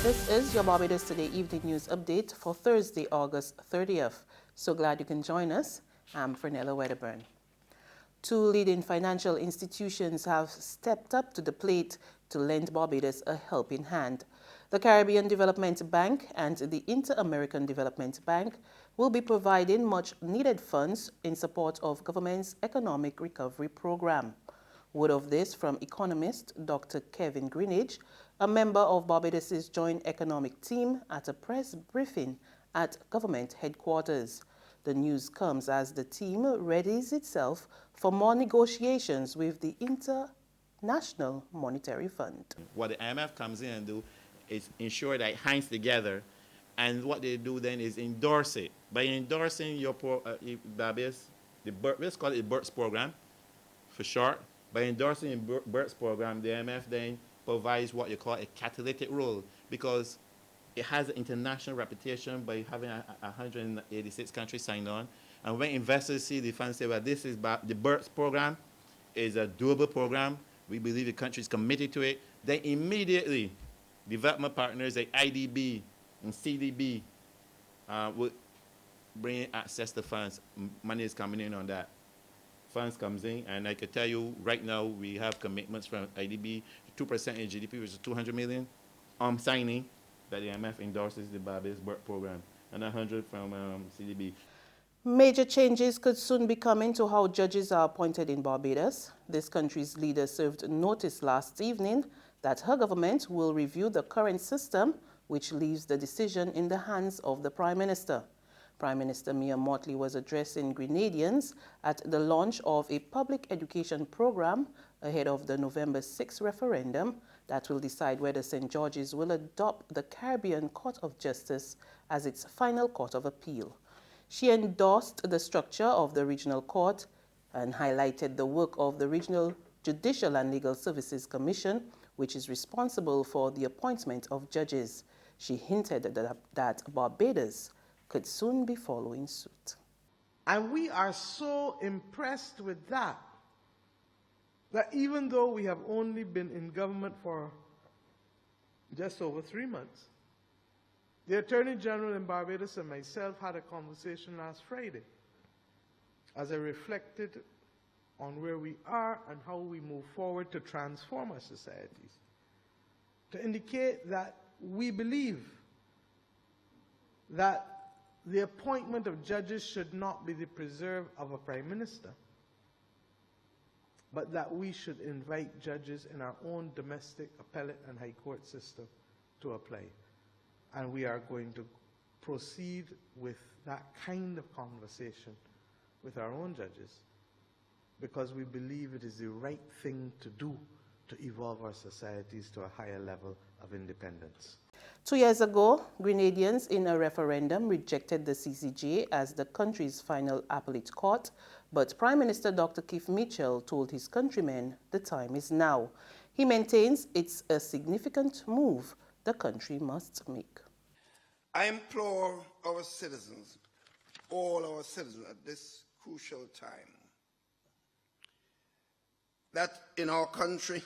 This is your Barbados Today Evening News Update for Thursday, August 30th. So glad you can join us. I'm Fernella Wedderburn. Two leading financial institutions have stepped up to the plate to lend Barbados a helping hand. The Caribbean Development Bank and the Inter-American Development Bank will be providing much-needed funds in support of government's economic recovery program. Word of this from economist Dr. Kevin Greenidge, a member of Barbados's Joint Economic Team, at a press briefing at government headquarters. The news comes as the team readies itself for more negotiations with the International Monetary Fund. What the IMF comes in and do is ensure that it hangs together, and what they do then is endorse it. By endorsing your Barbados, let's call it the BERTS program for short. By endorsing the BERTS program, the IMF then provides what you call a catalytic role, because it has an international reputation by having 186 countries signed on. And when investors see the funds, say, well, this is the BERTS program is a doable program. We believe the country is committed to it. Then immediately, development partners like IDB and CDB will bring in access to funds. Money is coming in on that. Funds comes in, and I can tell you right now we have commitments from IDB, 2% in GDP, which is 200 million, signing that the IMF endorses the Barbados BERT program, and 100 from CDB. Major changes could soon be coming to how judges are appointed in Barbados. This country's leader served notice last evening that her government will review the current system, which leaves the decision in the hands of the Prime Minister. Prime Minister Mottley was addressing Grenadians at the launch of a public education program ahead of the November 6 referendum that will decide whether St. George's will adopt the Caribbean Court of Justice as its final court of appeal. She endorsed the structure of the regional court and highlighted the work of the Regional Judicial and Legal Services Commission, which is responsible for the appointment of judges. She hinted that Barbados could soon be following suit. And we are so impressed with that even though we have only been in government for just over 3 months, the Attorney General in Barbados and myself had a conversation last Friday as I reflected on where we are and how we move forward to transform our societies, to indicate that we believe that the appointment of judges should not be the preserve of a prime minister, but that we should invite judges in our own domestic appellate and high court system to apply. And we are going to proceed with that kind of conversation with our own judges, because we believe it is the right thing to do to evolve our societies to a higher level of independence. 2 years ago, Grenadians in a referendum rejected the CCJ as the country's final appellate court, but Prime Minister Dr. Keith Mitchell told his countrymen the time is now. He maintains it's a significant move the country must make. I implore our citizens, all our citizens at this crucial time, that in our country,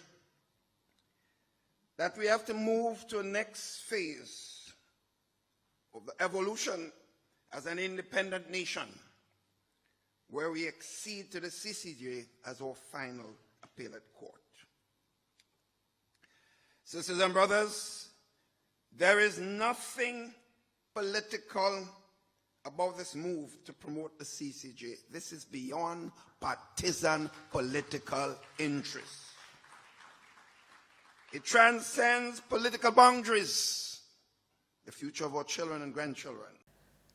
that we have to move to a next phase of the evolution as an independent nation, where we accede to the CCJ as our final appellate court. Sisters and brothers, there is nothing political about this move to promote the CCJ. This is beyond partisan political interests. It transcends political boundaries, the future of our children and grandchildren.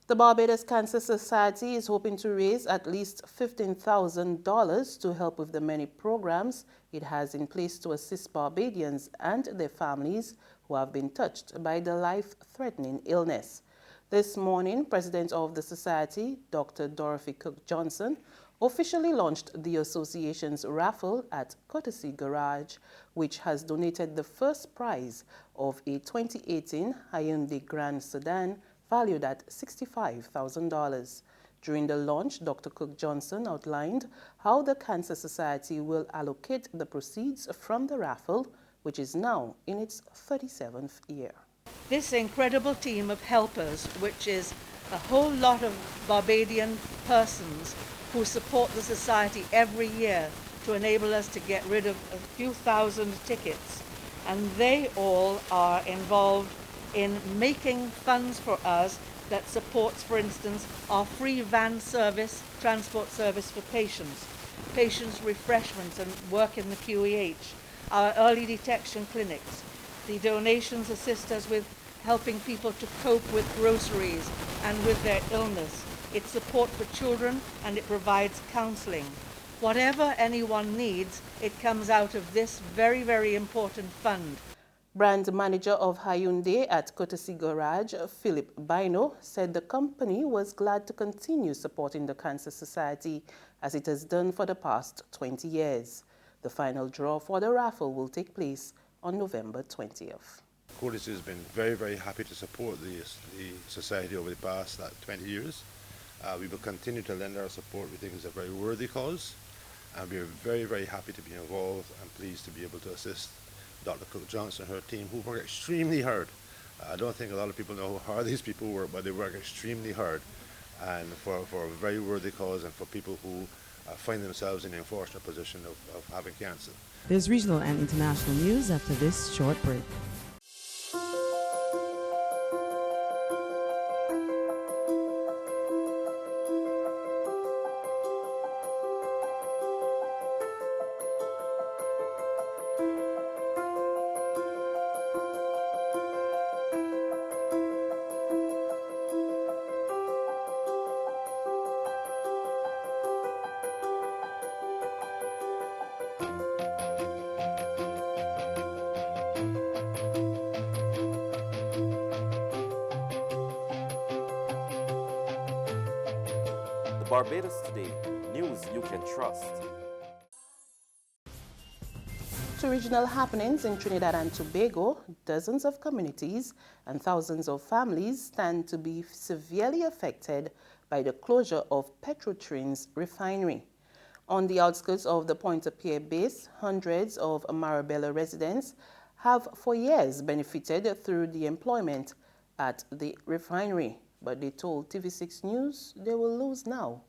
The Barbados Cancer Society is hoping to raise at least $15,000 to help with the many programs it has in place to assist Barbadians and their families who have been touched by the life-threatening illness. This morning, President of the Society, Dr. Dorothy Cook Johnson, officially launched the association's raffle at Courtesy Garage, which has donated the first prize of a 2018 Hyundai Grand Sedan valued at $65,000. During the launch, Dr. Cook Johnson outlined how the Cancer Society will allocate the proceeds from the raffle, which is now in its 37th year. This incredible team of helpers, which is a whole lot of Barbadian persons who support the society every year to enable us to get rid of a few thousand tickets. And they all are involved in making funds for us that supports, for instance, our free van service, transport service for patients' refreshments and work in the QEH, our early detection clinics. The donations assist us with helping people to cope with groceries and with their illness. It's support for children and it provides counseling. Whatever anyone needs, it comes out of this very, very important fund. Brand manager of Hyundai at Courtesy Garage, Philip Bino, said the company was glad to continue supporting the Cancer Society as it has done for the past 20 years. The final draw for the raffle will take place on November 20th. Courtesy has been very, very happy to support the society over the past 20 years. We will continue to lend our support. We think it's a very worthy cause, and we are very, very happy to be involved and pleased to be able to assist Dr. Cook Johnson and her team, who work extremely hard. I don't think a lot of people know how hard these people work, but they work extremely hard, and for a very worthy cause, and for people who find themselves in the unfortunate position of having cancer. There's regional and international news after this short break. Barbados Today, news you can trust. To regional happenings in Trinidad and Tobago, dozens of communities and thousands of families stand to be severely affected by the closure of Petrotrin's refinery. On the outskirts of the Pointe-a-Pierre base, hundreds of Marabella residents have for years benefited through the employment at the refinery. But they told TV6 News they will lose now,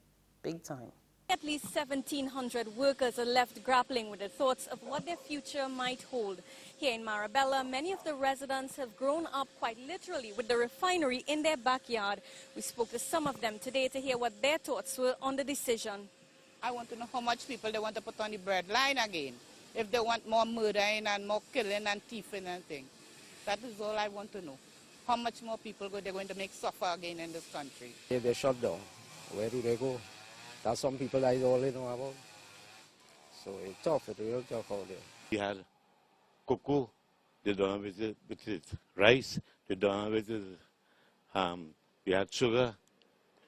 big time. At least 1,700 workers are left grappling with the thoughts of what their future might hold. Here in Marabella, many of the residents have grown up quite literally with the refinery in their backyard. We spoke to some of them today to hear what their thoughts were on the decision. I want to know how much people they want to put on the bread line again. If they want more murdering and more killing and thieving and things. That is all I want to know. How much more people they're going to make suffer again in this country? If they shut down, where do they go? That's some people I don't know about. So it's tough, it's real tough out there. We had cocoa, they done with it, rice, they done with it, we had sugar,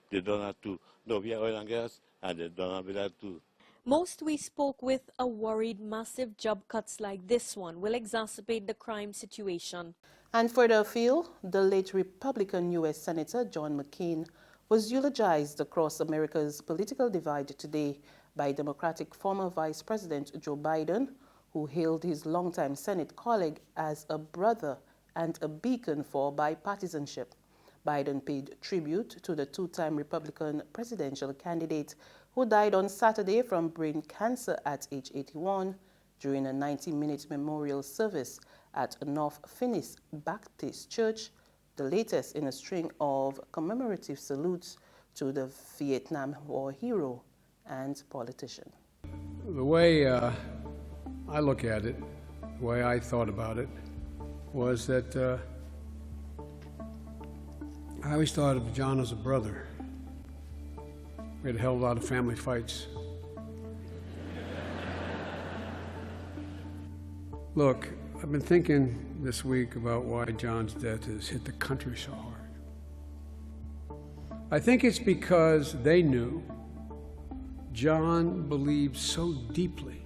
they done that too. No, we had oil and gas, and they done with that too. Most we spoke with are worried massive job cuts like this one will exacerbate the crime situation. And further afield, the late Republican U.S. Senator John McCain was eulogized across America's political divide today by Democratic former Vice President Joe Biden, who hailed his longtime Senate colleague as a brother and a beacon for bipartisanship. Biden paid tribute to the two-time Republican presidential candidate who died on Saturday from brain cancer at age 81 during a 90-minute memorial service at North Finis Baptist Church, the latest in a string of commemorative salutes to the Vietnam War hero and politician. The way I look at it, the way I thought about it, was that I always thought of John as a brother. We had a hell of a lot of family fights. Look, I've been thinking this week about why John's death has hit the country so hard. I think it's because they knew John believed so deeply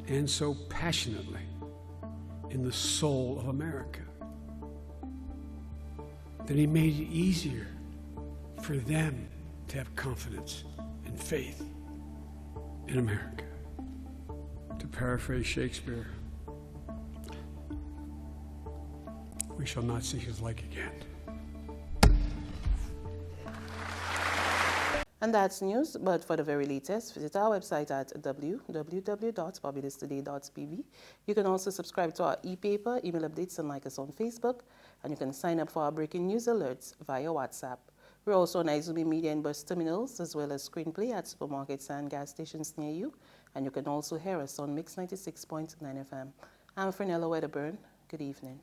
and so passionately in the soul of America that he made it easier for them to have confidence and faith in America. To paraphrase Shakespeare, we we shall not see his like again. And that's news, but for the very latest, visit our website at www.barbadostoday.tv. You can also subscribe to our e-paper, email updates, and like us on Facebook. And you can sign up for our breaking news alerts via WhatsApp. We're also on Izumi Media and bus terminals, as well as screenplay at supermarkets and gas stations near you. And you can also hear us on Mix 96.9 FM. I'm Fernella Wedderburn. Good evening.